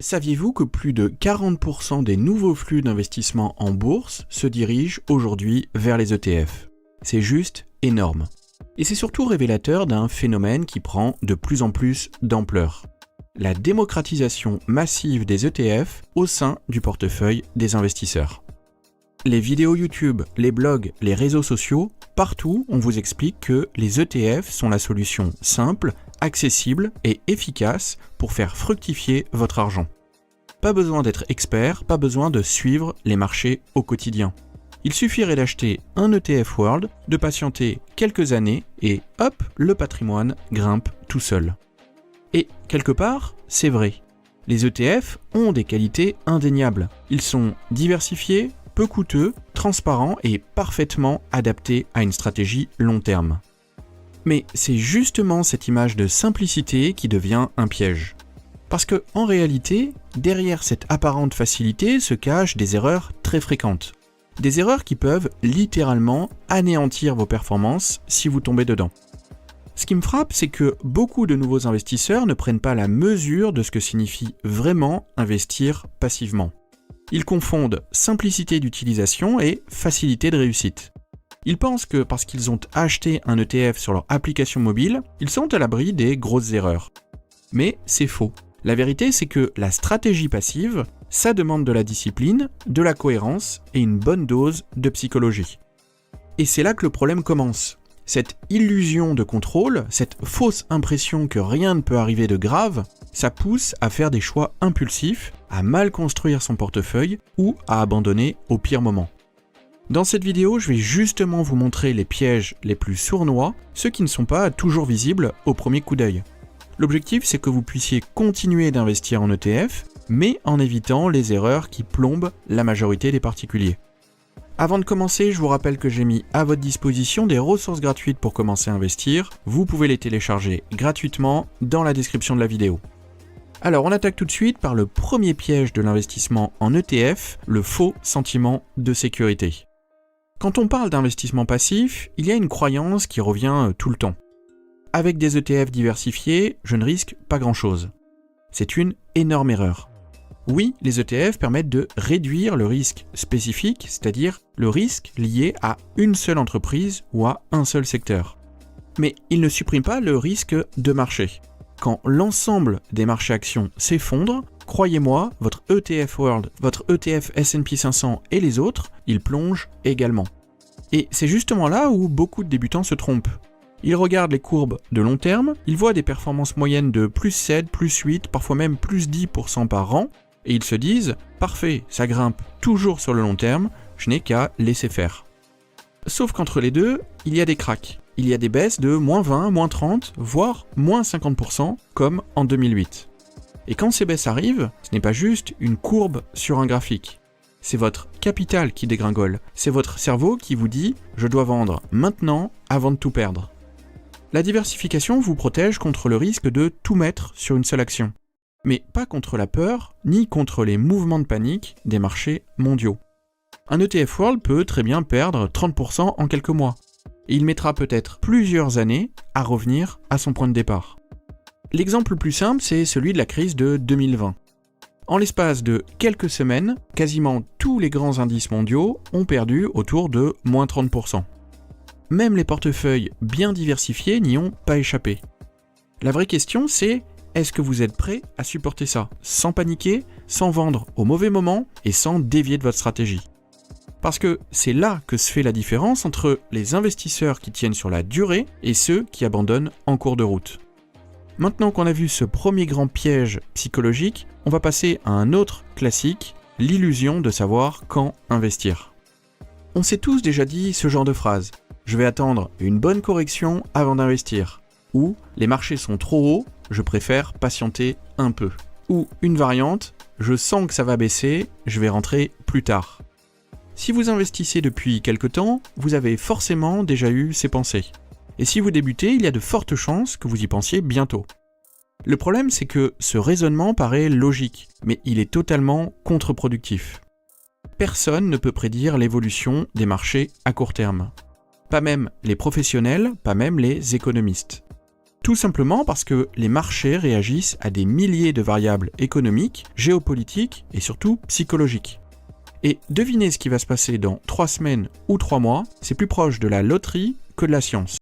Saviez-vous que plus de 40% des nouveaux flux d'investissement en bourse se dirigent aujourd'hui vers les ETF? C'est juste énorme. Et c'est surtout révélateur d'un phénomène qui prend de plus en plus d'ampleur. La démocratisation massive des ETF au sein du portefeuille des investisseurs. Les vidéos YouTube, les blogs, les réseaux sociaux, partout on vous explique que les ETF sont la solution simple, accessible et efficace pour faire fructifier votre argent. Pas besoin d'être expert, pas besoin de suivre les marchés au quotidien. Il suffirait d'acheter un ETF World, de patienter quelques années et hop, le patrimoine grimpe tout seul. Et quelque part, c'est vrai. Les ETF ont des qualités indéniables. Ils sont diversifiés, peu coûteux, transparents et parfaitement adaptés à une stratégie long terme. Mais c'est justement cette image de simplicité qui devient un piège. Parce que, en réalité, derrière cette apparente facilité se cachent des erreurs très fréquentes. Des erreurs qui peuvent littéralement anéantir vos performances si vous tombez dedans. Ce qui me frappe, c'est que beaucoup de nouveaux investisseurs ne prennent pas la mesure de ce que signifie vraiment investir passivement. Ils confondent simplicité d'utilisation et facilité de réussite. Ils pensent que parce qu'ils ont acheté un ETF sur leur application mobile, ils sont à l'abri des grosses erreurs. Mais c'est faux. La vérité, c'est que la stratégie passive, ça demande de la discipline, de la cohérence et une bonne dose de psychologie. Et c'est là que le problème commence. Cette illusion de contrôle, cette fausse impression que rien ne peut arriver de grave, ça pousse à faire des choix impulsifs, à mal construire son portefeuille ou à abandonner au pire moment. Dans cette vidéo, je vais justement vous montrer les pièges les plus sournois, ceux qui ne sont pas toujours visibles au premier coup d'œil. L'objectif, c'est que vous puissiez continuer d'investir en ETF, mais en évitant les erreurs qui plombent la majorité des particuliers. Avant de commencer, je vous rappelle que j'ai mis à votre disposition des ressources gratuites pour commencer à investir. Vous pouvez les télécharger gratuitement dans la description de la vidéo. Alors, on attaque tout de suite par le premier piège de l'investissement en ETF, le faux sentiment de sécurité. Quand on parle d'investissement passif, il y a une croyance qui revient tout le temps. Avec des ETF diversifiés, je ne risque pas grand-chose. C'est une énorme erreur. Oui, les ETF permettent de réduire le risque spécifique, c'est-à-dire le risque lié à une seule entreprise ou à un seul secteur. Mais ils ne suppriment pas le risque de marché. Quand l'ensemble des marchés actions s'effondrent, croyez-moi, votre ETF World, votre ETF S&P 500 et les autres, ils plongent également. Et c'est justement là où beaucoup de débutants se trompent. Ils regardent les courbes de long terme, ils voient des performances moyennes de plus 7, plus 8, parfois même plus 10% par an, et ils se disent « Parfait, ça grimpe toujours sur le long terme, je n'ai qu'à laisser faire ». Sauf qu'entre les deux, il y a des cracks. Il y a des baisses de moins 20, moins 30, voire moins 50%, comme en 2008. Et quand ces baisses arrivent, ce n'est pas juste une courbe sur un graphique. C'est votre capital qui dégringole. C'est votre cerveau qui vous dit « Je dois vendre maintenant avant de tout perdre ». La diversification vous protège contre le risque de tout mettre sur une seule action. Mais pas contre la peur, ni contre les mouvements de panique des marchés mondiaux. Un ETF World peut très bien perdre 30% en quelques mois. Et il mettra peut-être plusieurs années à revenir à son point de départ. L'exemple le plus simple, c'est celui de la crise de 2020. En l'espace de quelques semaines, quasiment tous les grands indices mondiaux ont perdu autour de moins 30%. Même les portefeuilles bien diversifiés n'y ont pas échappé. La vraie question, c'est est-ce que vous êtes prêt à supporter ça, sans paniquer, sans vendre au mauvais moment et sans dévier de votre stratégie? Parce que c'est là que se fait la différence entre les investisseurs qui tiennent sur la durée et ceux qui abandonnent en cours de route. Maintenant qu'on a vu ce premier grand piège psychologique, on va passer à un autre classique, l'illusion de savoir quand investir. On s'est tous déjà dit ce genre de phrase. Je vais attendre une bonne correction avant d'investir. Ou les marchés sont trop hauts, je préfère patienter un peu. Ou une variante, je sens que ça va baisser, je vais rentrer plus tard. Si vous investissez depuis quelque temps, vous avez forcément déjà eu ces pensées. Et si vous débutez, il y a de fortes chances que vous y pensiez bientôt. Le problème, c'est que ce raisonnement paraît logique, mais il est totalement contre-productif. Personne ne peut prédire l'évolution des marchés à court terme. Pas même les professionnels, pas même les économistes. Tout simplement parce que les marchés réagissent à des milliers de variables économiques, géopolitiques et surtout psychologiques. Et deviner ce qui va se passer dans 3 semaines ou 3 mois, c'est plus proche de la loterie que de la science.